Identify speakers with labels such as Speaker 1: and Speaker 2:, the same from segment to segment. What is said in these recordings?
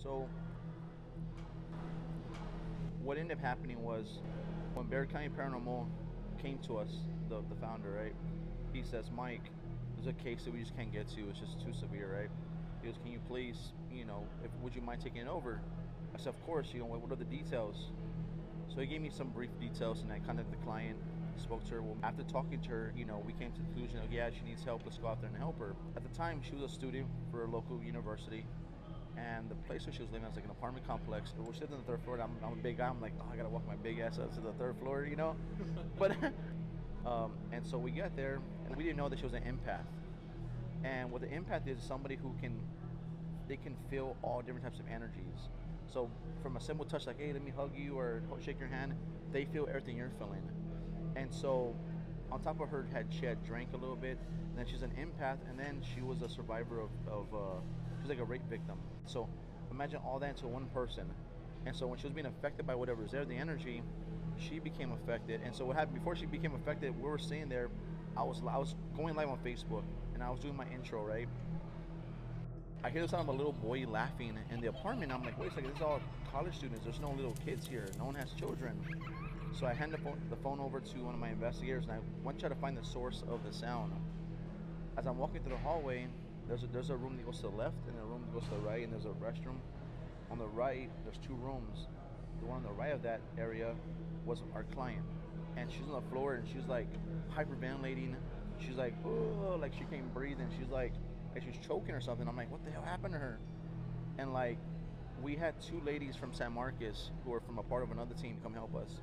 Speaker 1: So what ended up happening was when Bexar County Paranormal came to us, the founder, right? He says, Mike, there's a case that we just can't get to. It's just too severe, right? He goes, can you please, would you mind taking it over? I said, of course. What are the details? So he gave me some brief details, and I contacted the client, spoke to her. Well, after talking to her, we came to the conclusion of, yeah, she needs help. Let's go out there and help her. At the time, she was a student for a local university, and the place where she was living was like an apartment complex. Well, she lived on the third floor. I'm a big guy. I'm like, oh, I gotta walk my big ass up to the third floor, But and so we get there, and we didn't know that she was an empath. And what the empath is somebody who can feel all different types of energies. So from a simple touch like, hey, let me hug you or shake your hand, they feel everything you're feeling. And so on top of her, she had drank a little bit, and then she's an empath, and then she was a survivor of she's like a rape victim. So imagine all that into one person. And so when she was being affected by whatever's there, the energy, she became affected. And so what happened before she became affected, we were sitting there, I was going live on Facebook, and I was doing my intro, right? I hear the sound of a little boy laughing in the apartment. I'm like, wait a second, this is all college students. There's no little kids here. No one has children. So I hand the phone over to one of my investigators, and I went to try to find the source of the sound. As I'm walking through the hallway, there's a room that goes to the left and a room that goes to the right, and there's a restroom. On the right, there's two rooms. The one on the right of that area was our client. And she's on the floor, and she's like hyperventilating. She's like, oh, like she can't breathe, and she's like she's choking or something. I'm like, what the hell happened to her? And like, we had two ladies from San Marcos who are from a part of another team come help us.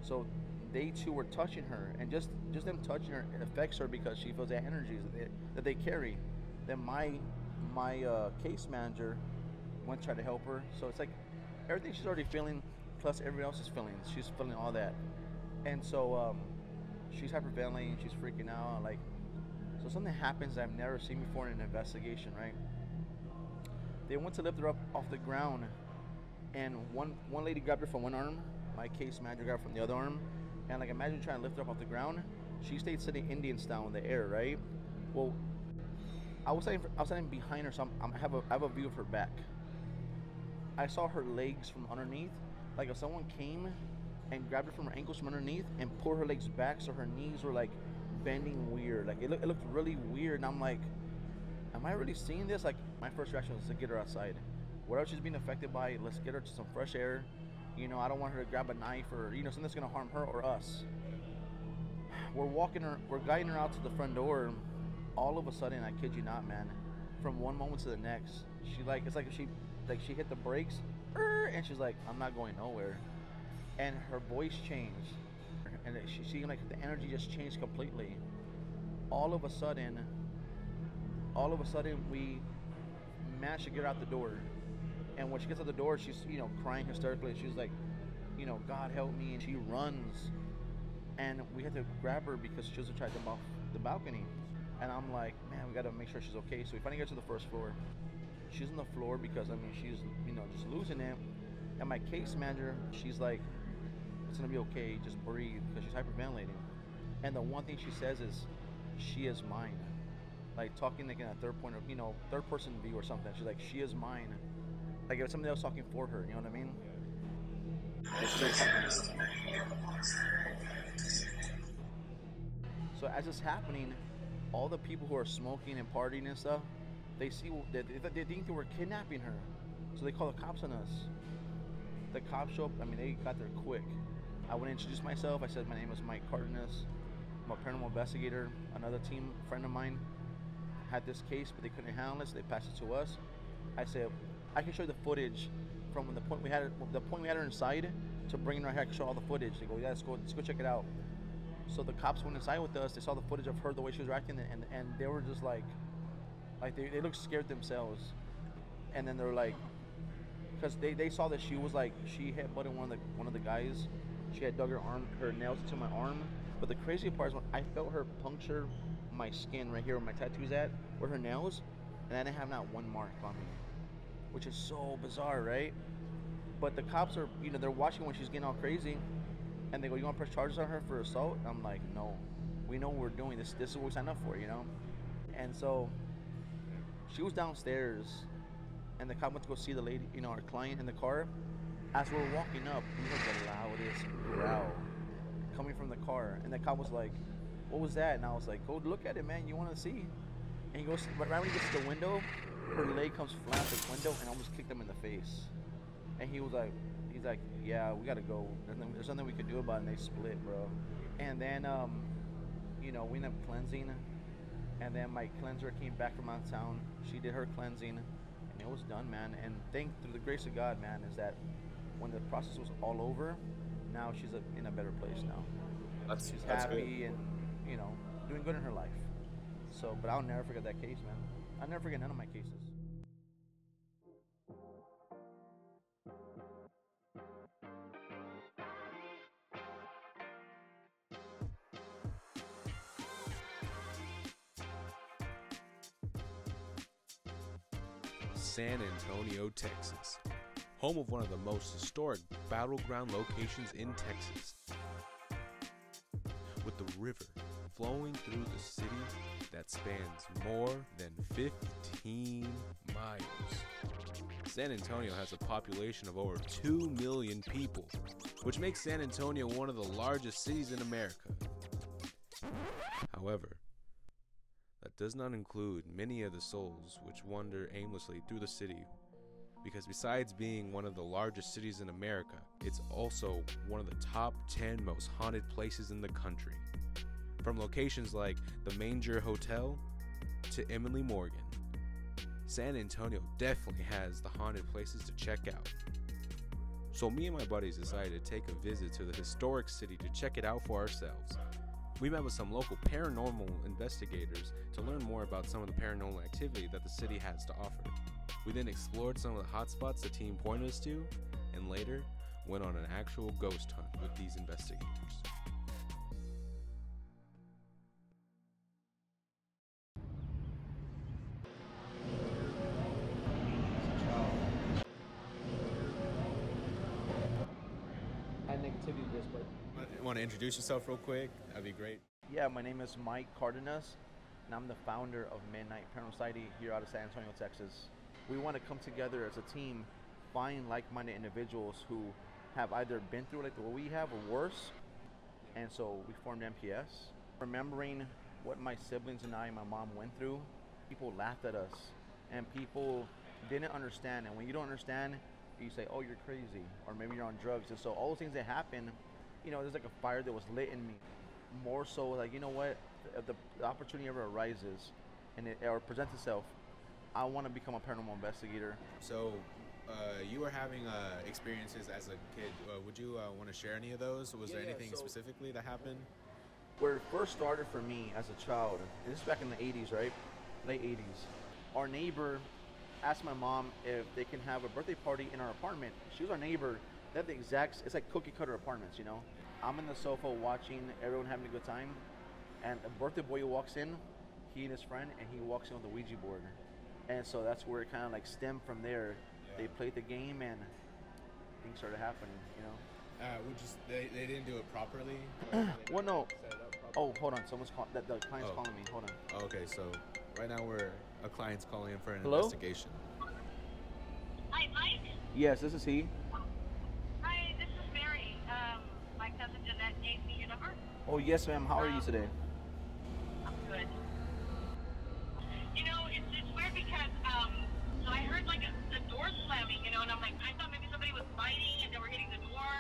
Speaker 1: So they too were touching her, and just them touching her, it affects her because she feels that energies that they carry. Then my case manager went to try to help her. So it's like everything she's already feeling, plus everyone else's feelings. She's feeling all that, and so she's hyperventilating, she's freaking out, like. So something happens that I've never seen before in an investigation, right? They went to lift her up off the ground, and one lady grabbed her from one arm, my case manager grabbed her from the other arm, and like imagine trying to lift her up off the ground. She stayed sitting Indian style in the air, right? Well, I was standing behind her, so I have a view of her back. I saw her legs from underneath, like if someone came and grabbed her from her ankles from underneath and pulled her legs back, so her knees were like bending weird. Like it looked really weird, and I'm like, am I really seeing this? Like my first reaction was to get her outside. Whatever she's being affected by, let's get her to some fresh air. I don't want her to grab a knife or something that's gonna harm her or us. We're guiding her out to the front door. All of a sudden, I kid you not, man, from one moment to the next, it's like she hit the brakes, and she's like, I'm not going nowhere. And her voice changed, and she like the energy just changed completely. All of a sudden we managed to get her out the door. And when she gets out the door, she's crying hysterically. She's like, God help me, and she runs. And we had to grab her because she was trying to jump off the balcony. And I'm like, man, we got to make sure she's okay. So we finally get to the first floor. She's on the floor because she's just losing it. And my case manager, she's like, it's gonna be okay, just breathe, because she's hyperventilating. And the one thing she says is, she is mine. Like talking like in a third person view or something. She's like, she is mine. Like if somebody else talking for her, you know what I mean? So as it's happening, all the people who are smoking and partying and stuff, they see that they think that we're kidnapping her. So they call the cops on us. The cops show up, they got there quick. I went to introduce myself. I said my name is Mike Cardenas. I'm a paranormal investigator. Another team friend of mine had this case, but they couldn't handle it, so they passed it to us. I said, I can show you the footage from the point we had her inside to bringing her here. I can show all the footage. They go, yeah, let's go check it out. So the cops went inside with us. They saw the footage of her, the way she was acting, and they were just like they looked scared themselves. And then they're like, because they saw that she was like, she had butted one of the guys. She had dug her nails into my arm. But the crazy part is when I felt her puncture my skin right here where my tattoo's at, with her nails, and I didn't have not one mark on me, which is so bizarre, right? But the cops are, they're watching when she's getting all crazy, and they go, you want to press charges on her for assault? I'm like, no, we know what we're doing. This is what we signed up for, And so she was downstairs, and the cop went to go see the lady, our client in the car. As we're walking up, we heard the loudest growl coming from the car, and the cop was like, "What was that?" And I was like, "Go look at it, man. You want to see?" And he goes, but right when he gets to the window, her leg comes flat out the window and almost kicked him in the face. And he's like, "Yeah, we gotta go. There's nothing we can do about it." And they split, bro. And then, we ended up cleansing. And then my cleanser came back from out of town. She did her cleansing, and it was done, man. And through the grace of God, man, is that when the process was all over, now she's in a better place now. She's happy good. And doing good in her life. So, but I'll never forget that case, man. I'll never forget none of my cases.
Speaker 2: San Antonio, Texas, home of one of the most historic battleground locations in Texas. With the river flowing through the city that spans more than 15 miles. San Antonio has a population of over 2 million people, which makes San Antonio one of the largest cities in America. However, that does not include many of the souls which wander aimlessly through the city, because besides being one of the largest cities in America, it's also one of the top 10 most haunted places in the country. From locations like the Manger Hotel to Emily Morgan, San Antonio definitely has the haunted places to check out. So me and my buddies decided to take a visit to the historic city to check it out for ourselves. We met with some local paranormal investigators to learn more about some of the paranormal activity that the city has to offer. We then explored some of the hotspots the team pointed us to, and later went on an actual ghost hunt with these investigators.
Speaker 1: Add negativity to this, but
Speaker 2: Want to introduce yourself real quick? That'd be great.
Speaker 1: yeah, my name is Mike Cardenas, and I'm the founder of Midnight Paranormal Society here out of San Antonio, Texas. We want to come together as a team, find like-minded individuals who have either been through like what we have or worse, and so we formed MPS. Remembering what my siblings and I and my mom went through, people laughed at us, and people didn't understand. And when you don't understand, you say, "Oh, you're crazy," or maybe you're on drugs. And so all those things that happen, there's like a fire that was lit in me. More so, like, you know what? If the opportunity ever arises, and it or presents itself, I want to become a paranormal investigator.
Speaker 2: So, you were having experiences as a kid. Would you want to share any of those? Was there anything specifically that happened?
Speaker 1: Where it first started for me as a child, and this is back in the 80s, right? Late 80s. Our neighbor asked my mom if they can have a birthday party in our apartment. She was our neighbor. They have the exact, it's like cookie cutter apartments, I'm in the sofa watching everyone having a good time, and a birthday boy walks in, he and his friend, and he walks in with the Ouija board. And so that's where it kind of like stemmed from there. Yeah. They played the game and things started happening,
Speaker 2: They didn't do it properly?
Speaker 1: Well, no. Oh, hold on. Someone's calling. The client's calling me. Hold on.
Speaker 2: Oh, okay, so right now a client's calling in for an
Speaker 1: Hello?
Speaker 2: investigation.
Speaker 3: Hi, Mike.
Speaker 1: Yes, this is he.
Speaker 3: Hi, this is Mary. My cousin Jeanette gave me your number.
Speaker 1: Oh, yes, ma'am. How are you today?
Speaker 3: I'm good. It's weird because so I heard like the door slamming, and I'm like, I thought maybe somebody was fighting and they were hitting the door.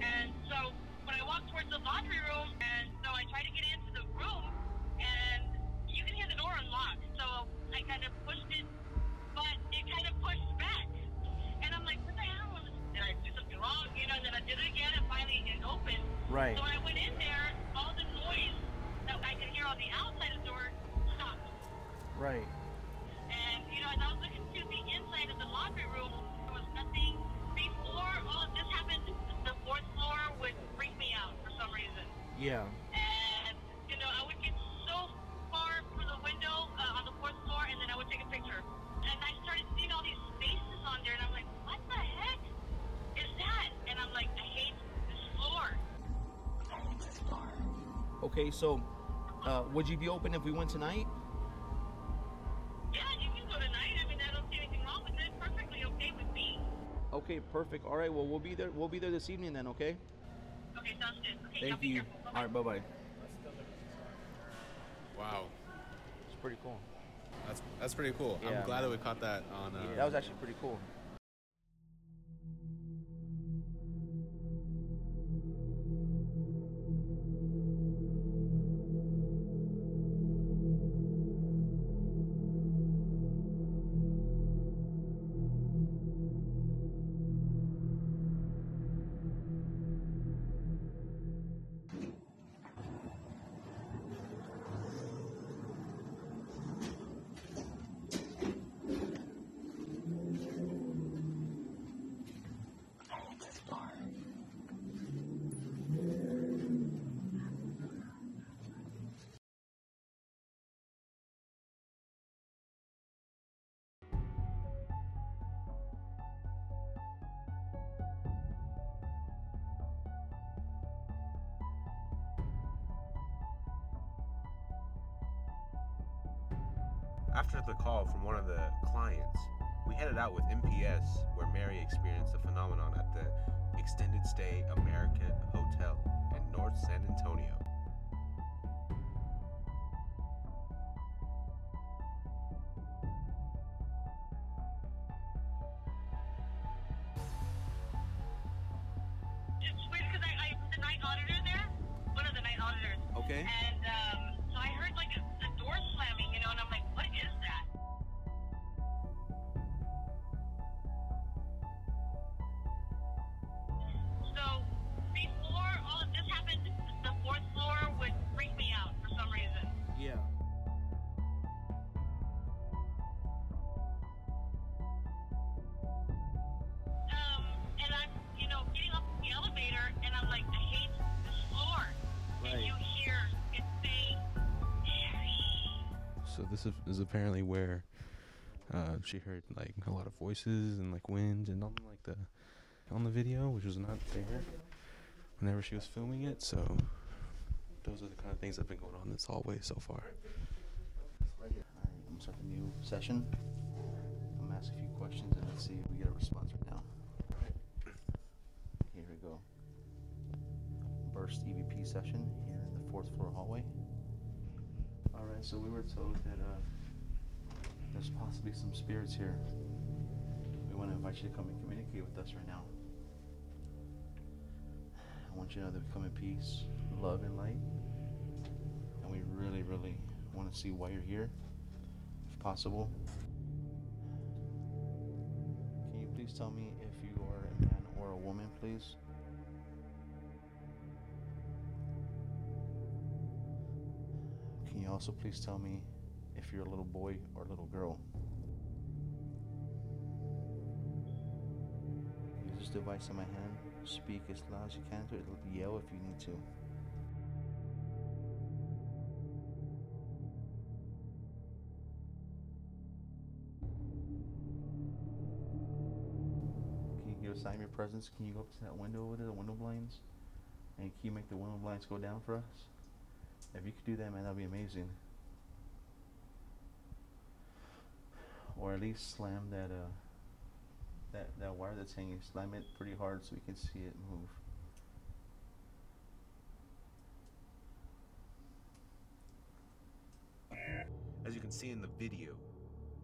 Speaker 3: And so when I walked towards the laundry room, and so I tried to get into the room, and you can hear the door unlocked. So I kind of pushed it, but it kind of pushed back. And I'm like, what the hell? Did I do something wrong? And then I did it again, and finally it opened.
Speaker 1: Right.
Speaker 3: So when I went in there, all the noise that I could hear on the outside of the door stopped.
Speaker 1: Right.
Speaker 3: And, as I was looking to the inside of the laundry room, there was nothing. Before all of this happened, the fourth floor would freak me out for some reason.
Speaker 1: Yeah.
Speaker 3: And, I would get so far through the window on the fourth floor, and then I would take a picture. And I started seeing all these faces on there, and I'm like, what the heck is that? And I'm like, I hate this floor.
Speaker 1: Okay, so would you be open if we went tonight?
Speaker 3: Yeah, you can go tonight. I don't see anything wrong with it.
Speaker 1: Okay, perfect. All right, well, we'll be there. We'll be there this evening then, okay?
Speaker 3: Okay, sounds good. Okay,
Speaker 1: Thank
Speaker 3: y'all be
Speaker 1: you.
Speaker 3: careful.
Speaker 1: All right, bye-bye.
Speaker 2: Wow,
Speaker 1: It's pretty cool.
Speaker 2: that's pretty cool.
Speaker 1: Yeah,
Speaker 2: I'm glad
Speaker 1: man.
Speaker 2: that we caught that on.
Speaker 1: Yeah, that was actually pretty cool.
Speaker 2: After the call from one of the clients, we headed out with MPS, where Mary experienced the phenomenon at the Extended Stay America Hotel in North San Antonio.
Speaker 3: It's weird because I'm the night auditor there, one of the night auditors.
Speaker 1: Okay.
Speaker 3: And so I heard like a door slamming, and I'm like, what is that? So before all of this happened, the fourth floor would freak me out for some reason.
Speaker 1: Yeah.
Speaker 3: And I'm, getting off the elevator, and I'm like, I hate this floor. And
Speaker 1: Right.
Speaker 3: you hear it say,
Speaker 2: So this is apparently where she heard like a lot of voices and like wind and all like the on the video, which was not there whenever she was filming it. So those are the kind of things that have been going on in this hallway so far.
Speaker 1: Right here. All right, I'm gonna start the new session. I'm gonna ask a few questions and let's see if we get a response right now. Here we go. Burst EVP session here in the fourth floor hallway. All right, so we were told that there's possibly some spirits here. We want to invite you to come and communicate with us right now. I want you to know that we come in peace, love, and light. And we really, really want to see why you're here, if possible. Can you please tell me if you are a man or a woman, please? Can you also please tell me if you're a little boy or a little girl? Use this device in my hand. Speak as loud as you can to it. Yell if you need to. Can you give a sign of your presence? Can you go up to that window over there, the window blinds? And can you make the window blinds go down for us? If you could do that, man, that'd be amazing. Or at least slam that that wire that's hanging. Slam it pretty hard so we can see it move.
Speaker 2: As you can see in the video,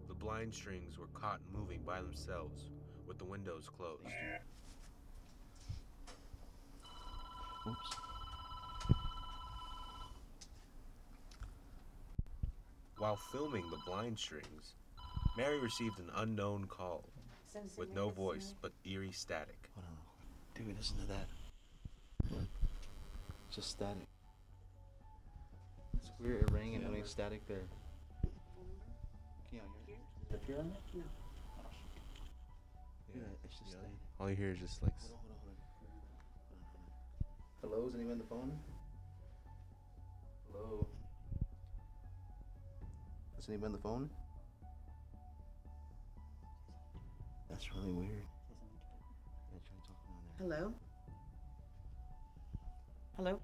Speaker 2: the blind strings were caught moving by themselves with the windows closed.
Speaker 1: Oops.
Speaker 2: While filming the blind strings, Mary received an unknown call with no voice but eerie static.
Speaker 1: Hold on. Dude, listen to that. Just static. It's weird. It rang and only static there. Can y'all hear it?
Speaker 4: Does it appear on that? No.
Speaker 1: Yeah, it's just static.
Speaker 2: All you hear is just like.
Speaker 1: Hold on. Hello, is anyone on the phone? Hello? Is anyone on the phone? That's really weird. Yeah, try talking on there.
Speaker 4: Hello? Hello?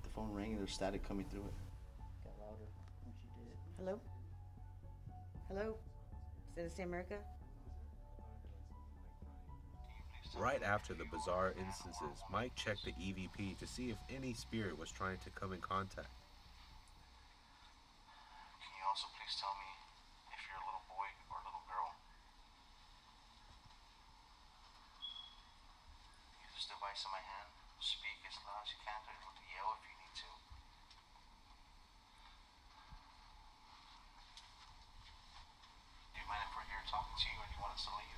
Speaker 1: The phone rang and there's static coming through it.
Speaker 4: Got louder when she did it. Hello? Hello? Is it America?
Speaker 2: Right after the bizarre instances, Mike checked the EVP to see if any spirit was trying to come in contact.
Speaker 1: Can you also please tell me if you're a little boy or a little girl? Use this device in my hand. Speak as loud as you can, or yell if you need to. Do you mind if we're here talking to you, or do you want us to leave?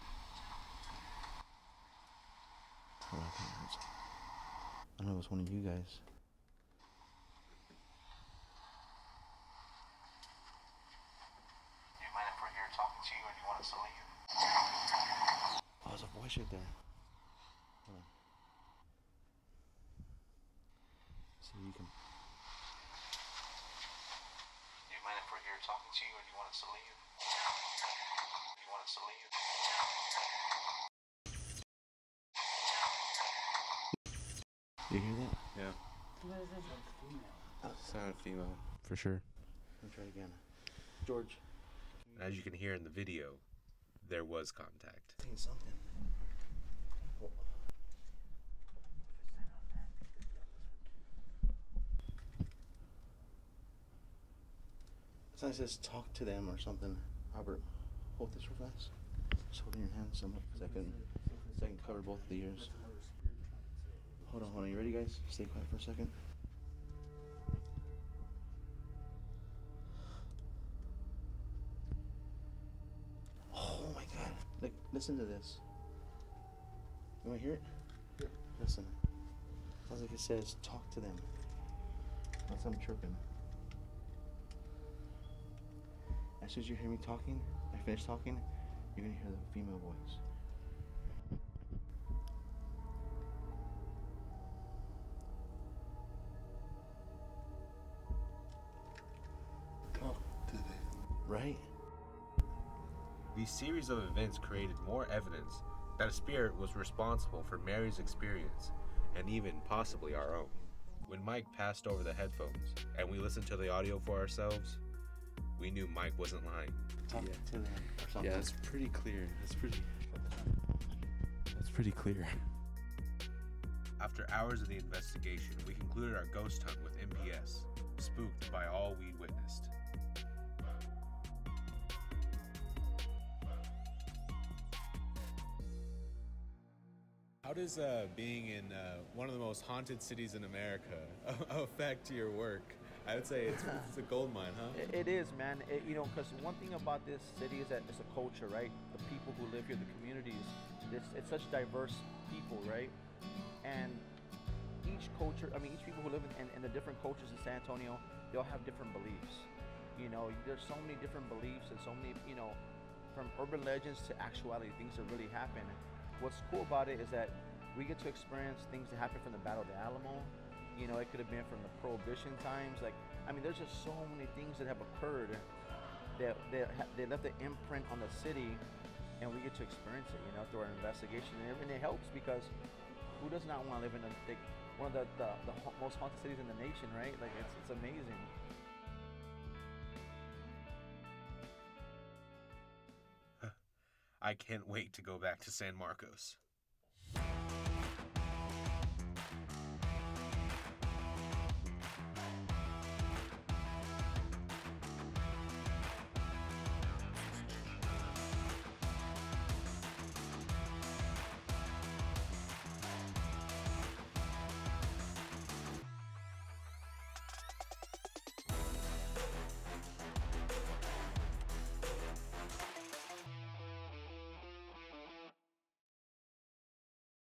Speaker 1: I don't know if it's one of you guys. Do you mind if we're here talking to you, or do you want us to leave? Oh, there's a voice right there. Hold on. So you can. Do you mind if we're here talking to you, or do you want us to leave? Do you want us to leave? You hear that?
Speaker 2: Yeah.
Speaker 4: What is this?
Speaker 2: Sounded female. For sure.
Speaker 1: Let me try it again. George.
Speaker 2: As you can hear in the video, there was contact.
Speaker 1: Saying something. Oh. It's like it says talk to them or something. Robert, hold this real fast. Just hold in your hand somewhat so I can cover both of the ears. Hold on. You ready, guys? Stay quiet for a second. Oh my God! Like, listen to this. You want to hear it? Yeah. Listen. Sounds like it says, "Talk to them." That's them chirping. As soon as you hear me talking, I finish talking, you're gonna hear the female voice. Right?
Speaker 2: These series of events created more evidence that a spirit was responsible for Mary's experience, and even possibly our own. When Mike passed over the headphones and we listened to the audio for ourselves, we knew Mike wasn't lying.
Speaker 1: Talk to them or something.
Speaker 2: Yeah, it's pretty clear. That's pretty clear. After hours of the investigation, we concluded our ghost hunt with MPS, spooked by all we witnessed. How does being in one of the most haunted cities in America affect your work? I would say it's a gold mine, huh?
Speaker 1: It is, man. Because one thing about this city is that it's a culture, right? The people who live here, the communities, it's such diverse people, right? And each people who live in the different cultures in San Antonio, they all have different beliefs. There's so many different beliefs and so many, from urban legends to actuality, things that really happen. What's cool about it is that we get to experience things that happened from the Battle of the Alamo. It could have been from the Prohibition times. There's just so many things that have occurred that they left an imprint on the city, and we get to experience it, through our investigation. And it helps because who does not want to live in one of the most haunted cities in the nation, right? It's amazing.
Speaker 2: I can't wait to go back to San Marcos.